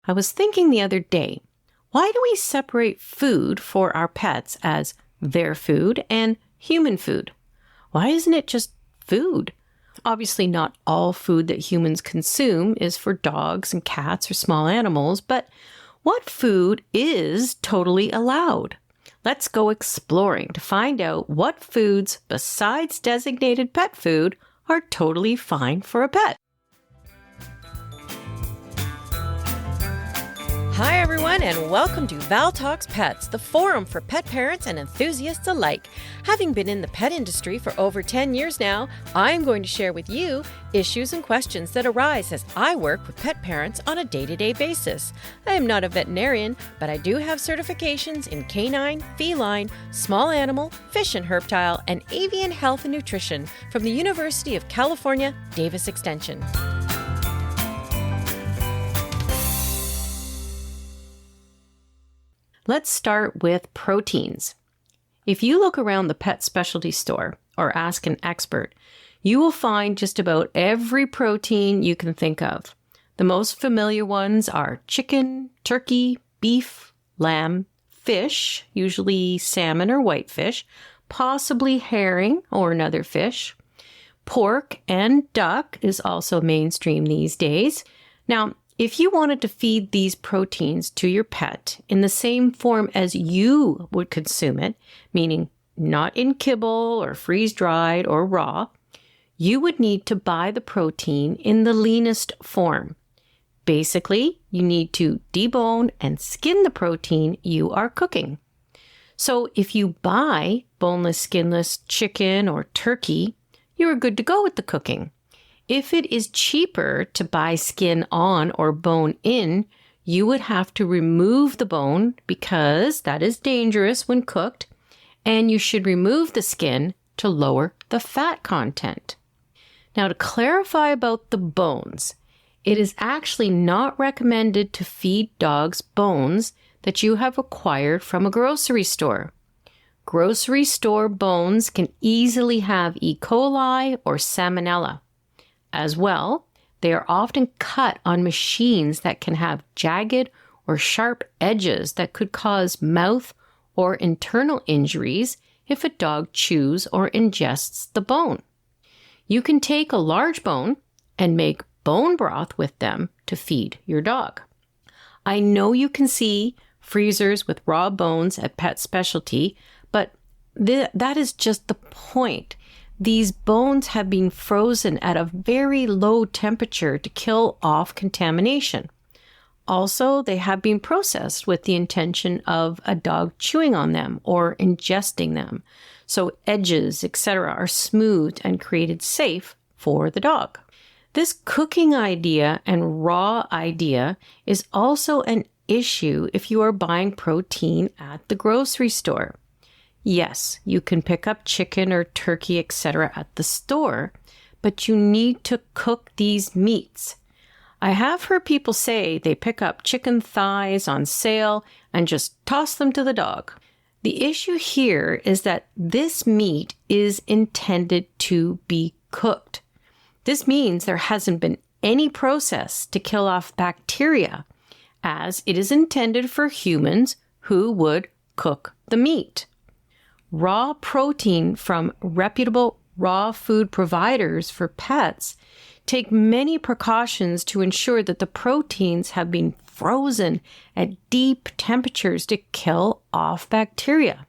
I was thinking the other day, why do we separate food for our pets as their food and human food? Why isn't it just food? Obviously, not all food that humans consume is for dogs and cats or small animals, but what food is totally allowed? Let's go exploring to find out what foods besides designated pet food are totally fine for a pet. Hi everyone, and welcome to Val Talks Pets, the forum for pet parents and enthusiasts alike. Having been in the pet industry for over 10 years now, I am going to share with you issues and questions that arise as I work with pet parents on a day-to-day basis. I am not a veterinarian, but I do have certifications in canine, feline, small animal, fish and reptile, and avian health and nutrition from the University of California, Davis Extension. Let's start with proteins. If you look around the pet specialty store or ask an expert, you will find just about every protein you can think of. The most familiar ones are chicken, turkey, beef, lamb, fish, usually salmon or whitefish, possibly herring or another fish. Pork and duck is also mainstream these days. Now, if you wanted to feed these proteins to your pet in the same form as you would consume it, meaning not in kibble or freeze-dried or raw, you would need to buy the protein in the leanest form. Basically, you need to debone and skin the protein you are cooking. So if you buy boneless, skinless chicken or turkey, you are good to go with the cooking. If it is cheaper to buy skin on or bone in, you would have to remove the bone because that is dangerous when cooked, and you should remove the skin to lower the fat content. Now, to clarify about the bones, it is actually not recommended to feed dogs bones that you have acquired from a grocery store. Grocery store bones can easily have E. coli or salmonella. As well, they are often cut on machines that can have jagged or sharp edges that could cause mouth or internal injuries if a dog chews or ingests the bone. You can take a large bone and make bone broth with them to feed your dog. I know you can see freezers with raw bones at Pet Specialty, but that is just the point. These bones have been frozen at a very low temperature to kill off contamination. Also, they have been processed with the intention of a dog chewing on them or ingesting them. So edges, etc., are smoothed and created safe for the dog. This cooking idea and raw idea is also an issue if you are buying protein at the grocery store. Yes, you can pick up chicken or turkey, etc. at the store, but you need to cook these meats. I have heard people say they pick up chicken thighs on sale and just toss them to the dog. The issue here is that this meat is intended to be cooked. This means there hasn't been any process to kill off bacteria, as it is intended for humans who would cook the meat. Raw protein from reputable raw food providers for pets take many precautions to ensure that the proteins have been frozen at deep temperatures to kill off bacteria.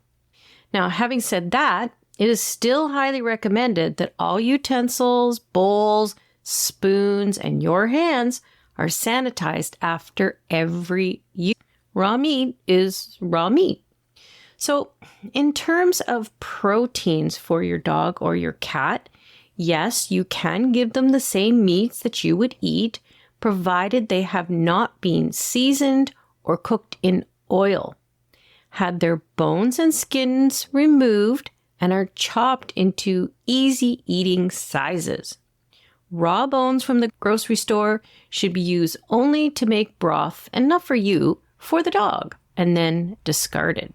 Now, having said that, it is still highly recommended that all utensils, bowls, spoons, and your hands are sanitized after every use. Raw meat is raw meat. So, in terms of proteins for your dog or your cat, yes, you can give them the same meats that you would eat, provided they have not been seasoned or cooked in oil, had their bones and skins removed, and are chopped into easy eating sizes. Raw bones from the grocery store should be used only to make broth and not for you, for the dog, and then discarded.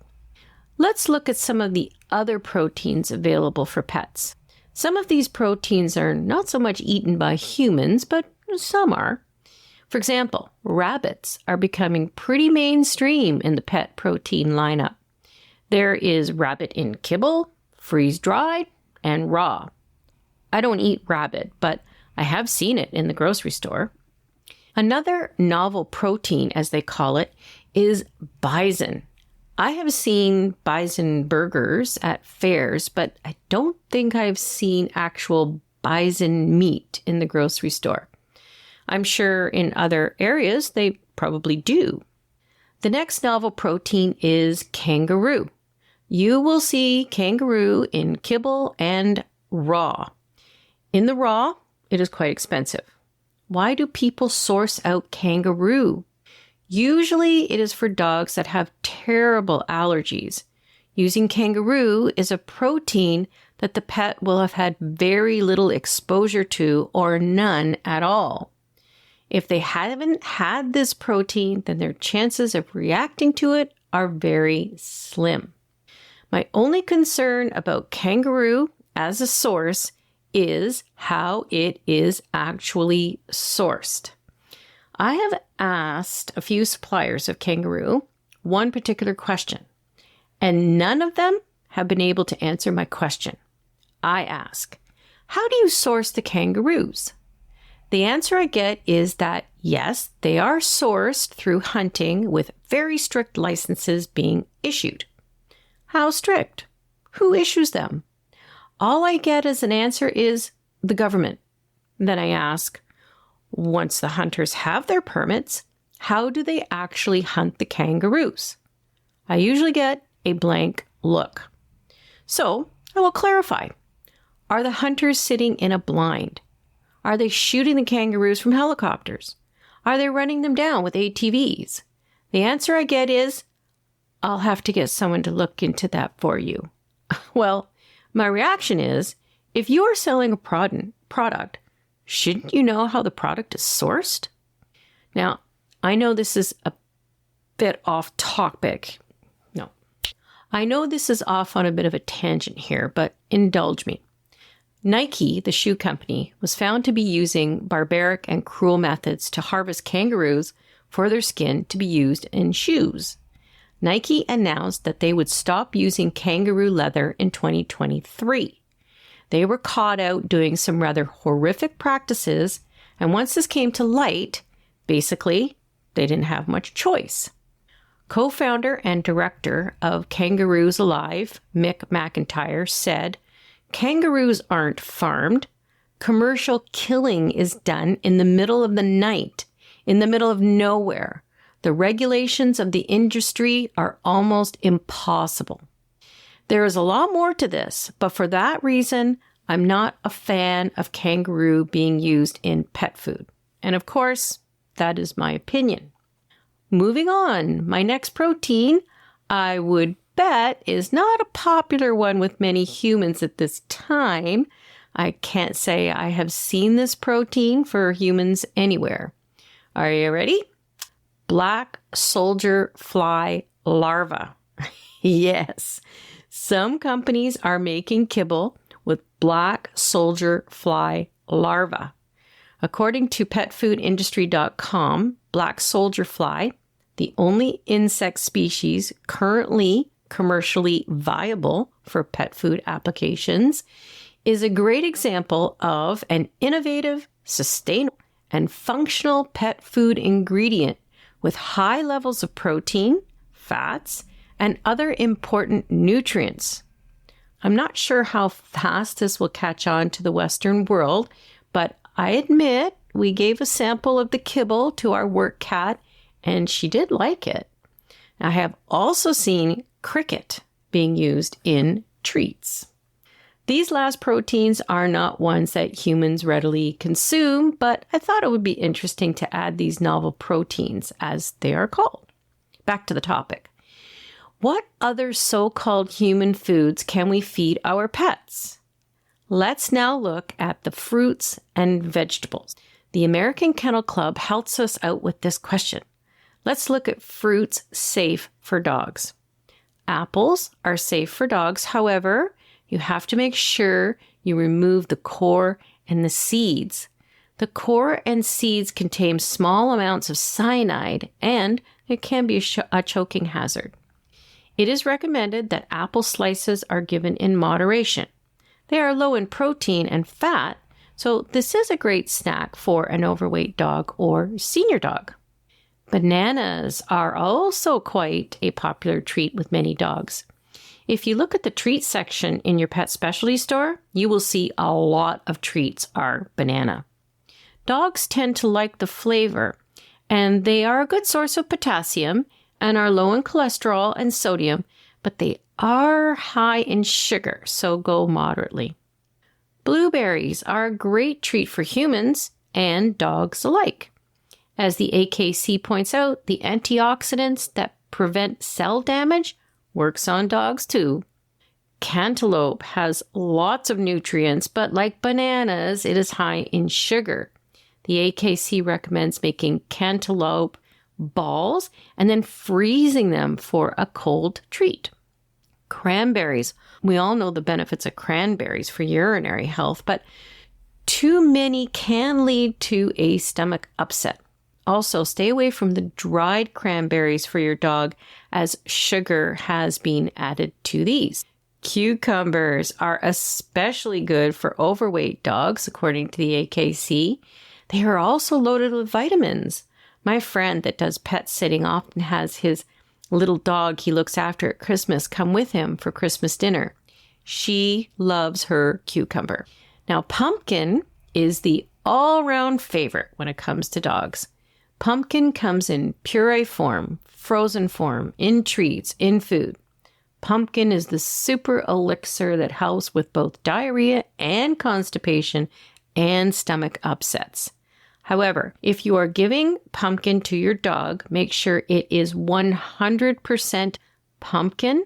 Let's look at some of the other proteins available for pets. Some of these proteins are not so much eaten by humans, but some are. For example, rabbits are becoming pretty mainstream in the pet protein lineup. There is rabbit in kibble, freeze-dried, and raw. I don't eat rabbit, but I have seen it in the grocery store. Another novel protein, as they call it, is bison. I have seen bison burgers at fairs, but I don't think I've seen actual bison meat in the grocery store. I'm sure in other areas they probably do. The next novel protein is kangaroo. You will see kangaroo in kibble and raw. In the raw, it is quite expensive. Why do people source out kangaroo? Usually it is for dogs that have terrible allergies. Using kangaroo is a protein that the pet will have had very little exposure to or none at all. If they haven't had this protein, then their chances of reacting to it are very slim. My only concern about kangaroo as a source is how it is actually sourced. I have asked a few suppliers of kangaroo one particular question, and none of them have been able to answer my question. I ask, how do you source the kangaroos? The answer I get is that, yes, they are sourced through hunting with very strict licenses being issued. How strict? Who issues them? All I get as an answer is the government. Then I ask, once the hunters have their permits, how do they actually hunt the kangaroos? I usually get a blank look. So I will clarify. Are the hunters sitting in a blind? Are they shooting the kangaroos from helicopters? Are they running them down with ATVs? The answer I get is, I'll have to get someone to look into that for you. Well, my reaction is, if you are selling a product, shouldn't you know how the product is sourced? Now, I know this is a bit off topic. No, I know this is off on a bit of a tangent here, but indulge me. Nike, the shoe company, was found to be using barbaric and cruel methods to harvest kangaroos for their skin to be used in shoes. Nike announced that they would stop using kangaroo leather in 2023. They were caught out doing some rather horrific practices, and once this came to light, basically, they didn't have much choice. Co-founder and director of Kangaroos Alive, Mick McIntyre, said, "Kangaroos aren't farmed. Commercial killing is done in the middle of the night, in the middle of nowhere. The regulations of the industry are almost impossible." There is a lot more to this, but for that reason, I'm not a fan of kangaroo being used in pet food. And of course, that is my opinion. Moving on, my next protein, I would bet, is not a popular one with many humans at this time. I can't say I have seen this protein for humans anywhere. Are you ready? Black soldier fly larva. Yes, some companies are making kibble with black soldier fly larva. According to petfoodindustry.com, black soldier fly, the only insect species currently commercially viable for pet food applications, is a great example of an innovative, sustainable, and functional pet food ingredient with high levels of protein, fats, and other important nutrients. I'm not sure how fast this will catch on to the Western world, but I admit we gave a sample of the kibble to our work cat, and she did like it. I have also seen cricket being used in treats. These last proteins are not ones that humans readily consume, but I thought it would be interesting to add these novel proteins, as they are called. Back to the topic. What other so-called human foods can we feed our pets? Let's now look at the fruits and vegetables. The American Kennel Club helps us out with this question. Let's look at fruits safe for dogs. Apples are safe for dogs. However, you have to make sure you remove the core and the seeds. The core and seeds contain small amounts of cyanide, and it can be a choking hazard. It is recommended that apple slices are given in moderation. They are low in protein and fat, so this is a great snack for an overweight dog or senior dog. Bananas are also quite a popular treat with many dogs. If you look at the treat section in your pet specialty store, you will see a lot of treats are banana. Dogs tend to like the flavor, and they are a good source of potassium and are low in cholesterol and sodium, but they are high in sugar, so go moderately. Blueberries are a great treat for humans and dogs alike. As the AKC points out, the antioxidants that prevent cell damage works on dogs too. Cantaloupe has lots of nutrients, but like bananas, it is high in sugar. The AKC recommends making cantaloupe balls and then freezing them for a cold treat. Cranberries. We all know the benefits of cranberries for urinary health, but too many can lead to a stomach upset. Also, stay away from the dried cranberries for your dog, as sugar has been added to these. Cucumbers are especially good for overweight dogs, according to the AKC. They are also loaded with vitamins. My friend that does pet sitting often has his little dog he looks after at Christmas come with him for Christmas dinner. She loves her cucumber. Now, pumpkin is the all-round favorite when it comes to dogs. Pumpkin comes in puree form, frozen form, in treats, in food. Pumpkin is the super elixir that helps with both diarrhea and constipation and stomach upsets. However, if you are giving pumpkin to your dog, make sure it is 100% pumpkin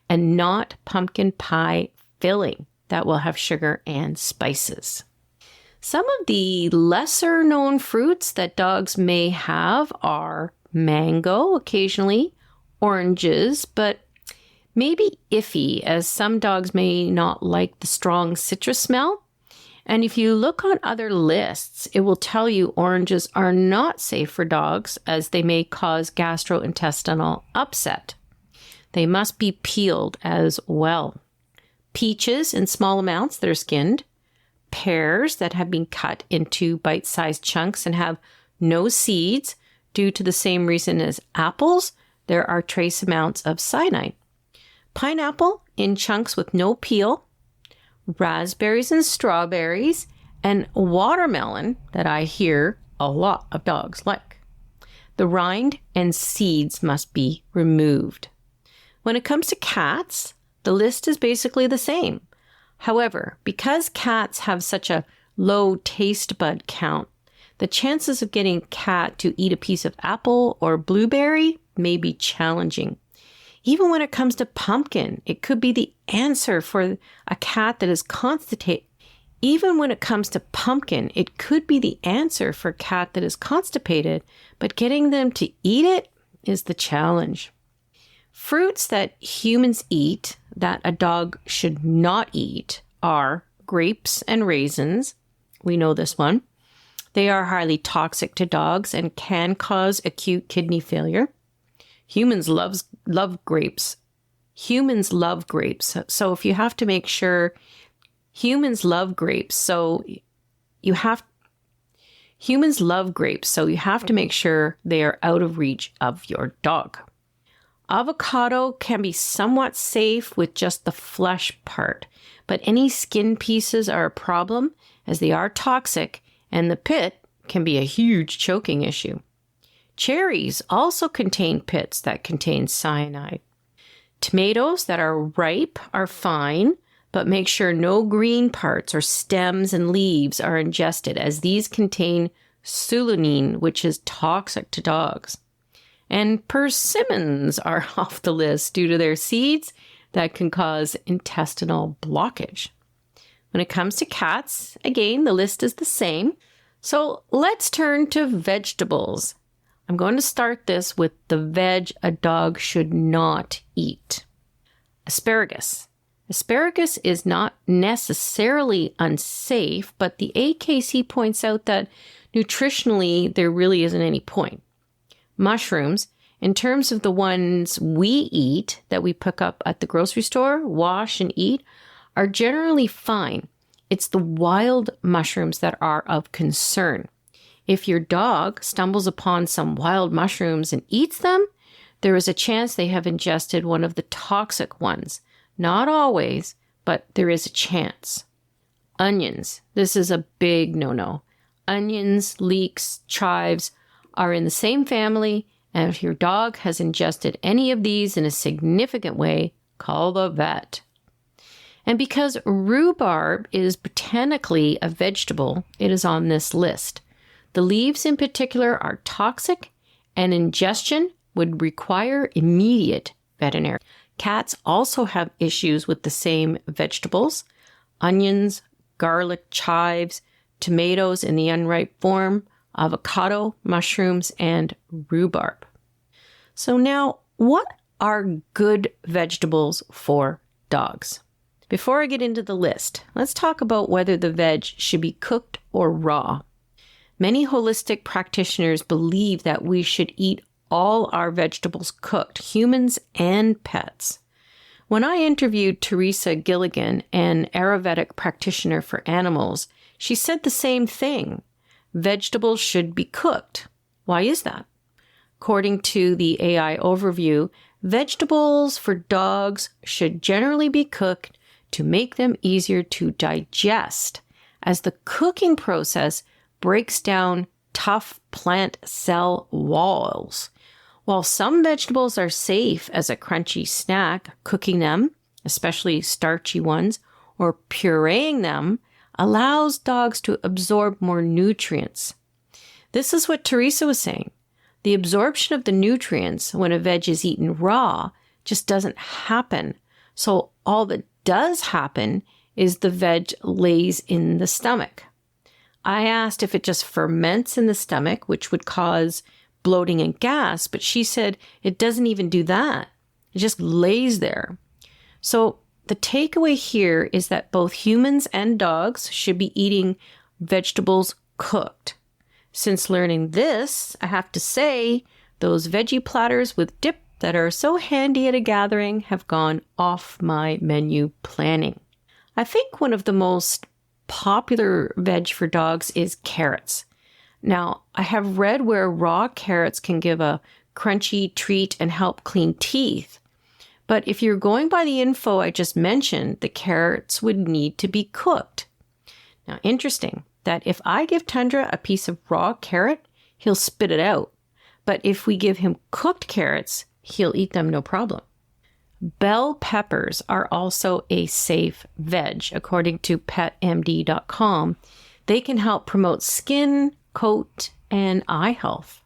and not pumpkin pie filling. That will have sugar and spices. Some of the lesser known fruits that dogs may have are mango occasionally, oranges, but maybe iffy, as some dogs may not like the strong citrus smell. And if you look on other lists, it will tell you oranges are not safe for dogs, as they may cause gastrointestinal upset. They must be peeled as well. Peaches in small amounts that are skinned. Pears that have been cut into bite-sized chunks and have no seeds due to the same reason as apples. There are trace amounts of cyanide. Pineapple in chunks with no peel. Raspberries and strawberries, and watermelon that I hear a lot of dogs like. The rind and seeds must be removed. When it comes to cats, the list is basically the same. However, because cats have such a low taste bud count, the chances of getting a cat to eat a piece of apple or blueberry may be challenging. Even when it comes to pumpkin, it could be the answer for a cat that is constipated. Even when it comes to pumpkin, it could be the answer for a cat that is constipated, but getting them to eat it is the challenge. Fruits that humans eat that a dog should not eat are grapes and raisins. We know this one. They are highly toxic to dogs and can cause acute kidney failure. Humans love grapes. Humans love grapes. So if you have to make sure humans love grapes, humans love grapes, so you have to make sure they are out of reach of your dog. Avocado can be somewhat safe with just the flesh part, but any skin pieces are a problem as they are toxic, and the pit can be a huge choking issue. Cherries also contain pits that contain cyanide. Tomatoes that are ripe are fine, but make sure no green parts or stems and leaves are ingested, as these contain solanine, which is toxic to dogs. And persimmons are off the list due to their seeds that can cause intestinal blockage. When it comes to cats, again, the list is the same. So let's turn to vegetables. I'm going to start this with the veg a dog should not eat. Asparagus. Asparagus is not necessarily unsafe, but the AKC points out that nutritionally there really isn't any point. Mushrooms, in terms of the ones we eat that we pick up at the grocery store, wash and eat, are generally fine. It's the wild mushrooms that are of concern. If your dog stumbles upon some wild mushrooms and eats them, there is a chance they have ingested one of the toxic ones. Not always, but there is a chance. Onions. This is a big no-no. Onions, leeks, chives are in the same family, and if your dog has ingested any of these in a significant way, call the vet. And because rhubarb is botanically a vegetable, it is on this list. The leaves in particular are toxic, and ingestion would require immediate veterinary. Cats also have issues with the same vegetables: onions, garlic, chives, tomatoes in the unripe form, avocado, mushrooms, and rhubarb. So now, what are good vegetables for dogs? Before I get into the list, let's talk about whether the veg should be cooked or raw. Many holistic practitioners believe that we should eat all our vegetables cooked, humans and pets. When I interviewed Teresa Gilligan, an Ayurvedic practitioner for animals, she said the same thing. Vegetables should be cooked. Why is that? According to the AI overview, vegetables for dogs should generally be cooked to make them easier to digest, as the cooking process breaks down tough plant cell walls. While some vegetables are safe as a crunchy snack, cooking them, especially starchy ones, or pureeing them allows dogs to absorb more nutrients. This is what Teresa was saying. The absorption of the nutrients when a veg is eaten raw just doesn't happen. So all that does happen is the veg lays in the stomach. I asked if it just ferments in the stomach, which would cause bloating and gas, but she said it doesn't even do that. It just lays there. So the takeaway here is that both humans and dogs should be eating vegetables cooked. Since learning this, I have to say, those veggie platters with dip that are so handy at a gathering have gone off my menu planning. I think one of the most popular veg for dogs is carrots. Now, I have read where raw carrots can give a crunchy treat and help clean teeth. But if you're going by the info I just mentioned, the carrots would need to be cooked. Now, interesting that if I give Tundra a piece of raw carrot, he'll spit it out. But if we give him cooked carrots, he'll eat them no problem. Bell peppers are also a safe veg, according to petmd.com. They can help promote skin, coat, and eye health.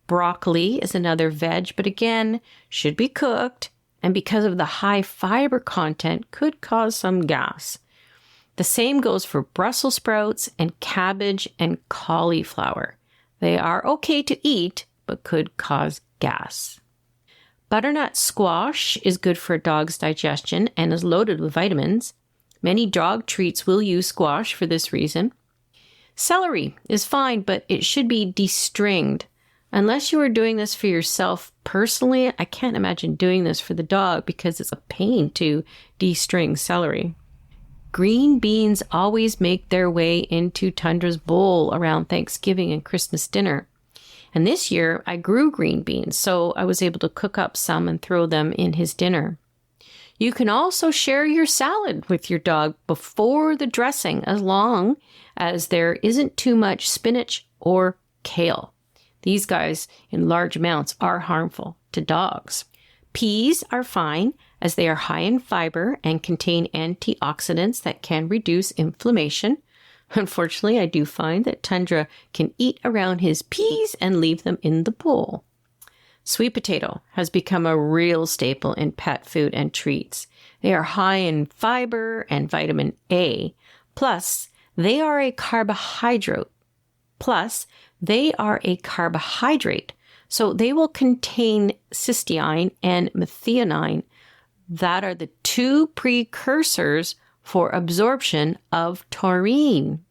Broccoli is another veg, but again, should be cooked, and because of the high fiber content, could cause some gas. The same goes for Brussels sprouts and cabbage and cauliflower. They are okay to eat, but could cause gas. Butternut squash is good for a dog's digestion and is loaded with vitamins. Many dog treats will use squash for this reason. Celery is fine, but it should be de-stringed. Unless you are doing this for yourself personally, I can't imagine doing this for the dog because it's a pain to de-string celery. Green beans always make their way into Tundra's bowl around Thanksgiving and Christmas dinner. And this year, I grew green beans, so I was able to cook up some and throw them in his dinner. You can also share your salad with your dog before the dressing, as long as there isn't too much spinach or kale. These guys, in large amounts, are harmful to dogs. Peas are fine, as they are high in fiber and contain antioxidants that can reduce inflammation. Unfortunately, I do find that Tundra can eat around his peas and leave them in the bowl. Sweet potato has become a real staple in pet food and treats. They are high in fiber and vitamin A. Plus, they are a carbohydrate. So they will contain cysteine and methionine, that are the two precursors for absorption of taurine.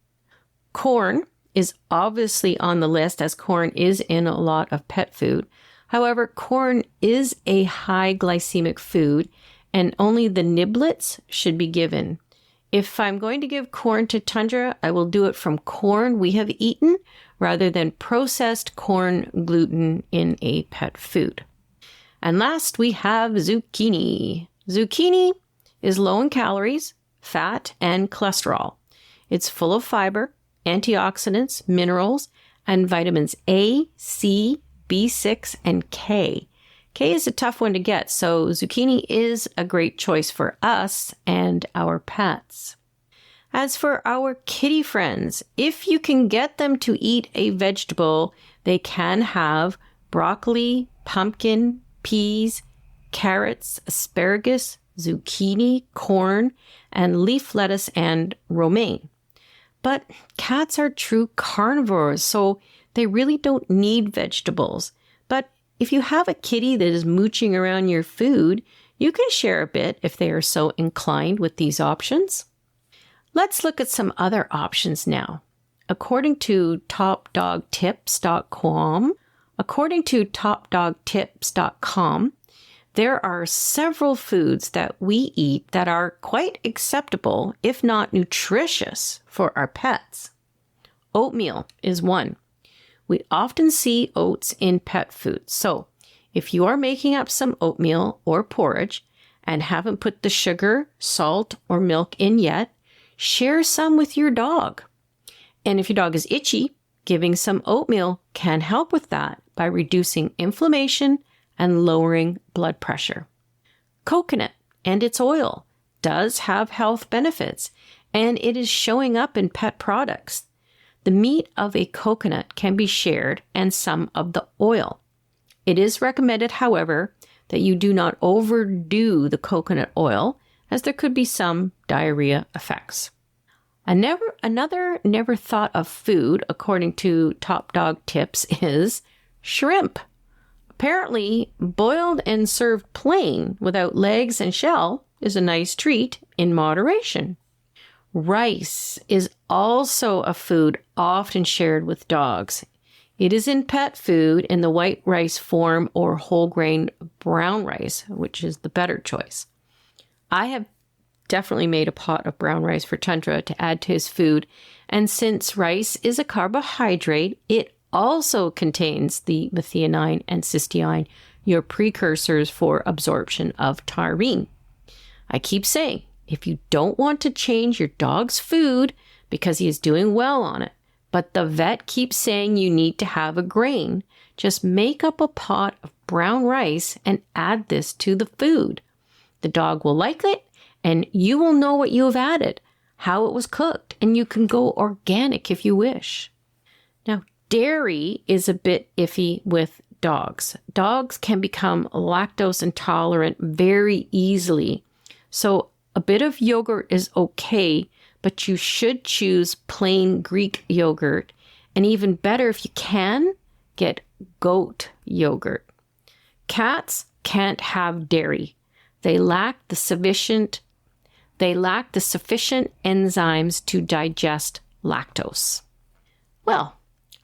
Corn is obviously on the list, as corn is in a lot of pet food. However, corn is a high glycemic food, and only the niblets should be given. If I'm going to give corn to Tundra, I will do it from corn we have eaten rather than processed corn gluten in a pet food. And last, we have zucchini. Zucchini is low in calories, fat, and cholesterol. It's full of fiber, antioxidants, minerals, and vitamins A, C, B6, and K. K is a tough one to get, so zucchini is a great choice for us and our pets. As for our kitty friends, if you can get them to eat a vegetable, they can have broccoli, pumpkin, peas, carrots, asparagus, zucchini, corn, and leaf lettuce and romaine. But cats are true carnivores, so they really don't need vegetables. But if you have a kitty that is mooching around your food, you can share a bit if they are so inclined with these options. Let's look at some other options now. According to topdogtips.com, there are several foods that we eat that are quite acceptable, if not nutritious, for our pets. Oatmeal is one. We often see oats in pet food. So if you are making up some oatmeal or porridge and haven't put the sugar, salt, or milk in yet, share some with your dog. And if your dog is itchy, giving some oatmeal can help with that by reducing inflammation and lowering blood pressure. Coconut and its oil does have health benefits, and it is showing up in pet products. The meat of a coconut can be shared and some of the oil. It is recommended, however, that you do not overdo the coconut oil, as there could be some diarrhea effects. Another never thought of food, according to Top Dog Tips, is shrimp. Apparently, boiled and served plain without legs and shell is a nice treat in moderation. Rice is also a food often shared with dogs. It is in pet food in the white rice form or whole grain brown rice, which is the better choice. I have definitely made a pot of brown rice for Tundra to add to his food, and since rice is a carbohydrate, it also contains the methionine and cysteine, your precursors for absorption of taurine. I keep saying, if you don't want to change your dog's food because he is doing well on it, but the vet keeps saying you need to have a grain, just make up a pot of brown rice and add this to the food. The dog will like it, and you will know what you have added, how it was cooked, and you can go organic if you wish. Now, dairy is a bit iffy with dogs. Dogs can become lactose intolerant very easily, so a bit of yogurt is okay, but you should choose plain Greek yogurt, and even better if you can, get goat yogurt. Cats can't have dairy. They lack the sufficient enzymes to digest lactose. Well,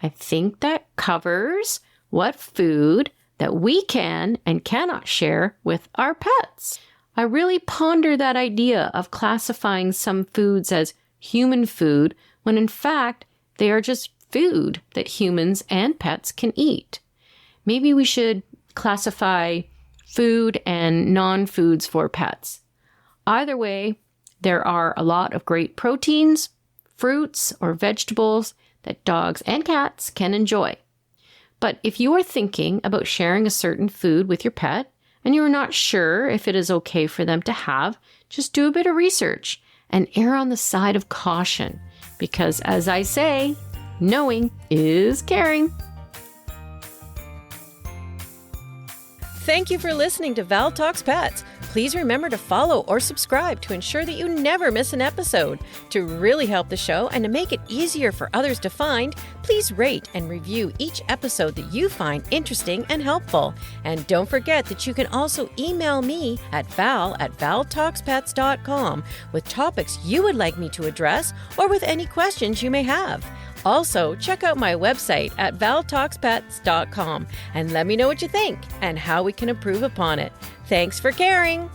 I think that covers what food that we can and cannot share with our pets. I really ponder that idea of classifying some foods as human food when in fact they are just food that humans and pets can eat. Maybe we should classify food and non-foods for pets. Either way, there are a lot of great proteins, fruits, or vegetables that dogs and cats can enjoy. But if you are thinking about sharing a certain food with your pet and you are not sure if it is okay for them to have, just do a bit of research and err on the side of caution. Because as I say, knowing is caring. Thank you for listening to Val Talks Pets. Please remember to follow or subscribe to ensure that you never miss an episode. To really help the show and to make it easier for others to find, please rate and review each episode that you find interesting and helpful. And don't forget that you can also email me at val@valtalkspets.com with topics you would like me to address or with any questions you may have. Also, check out my website at valtalkspets.com and let me know what you think and how we can improve upon it. Thanks for caring.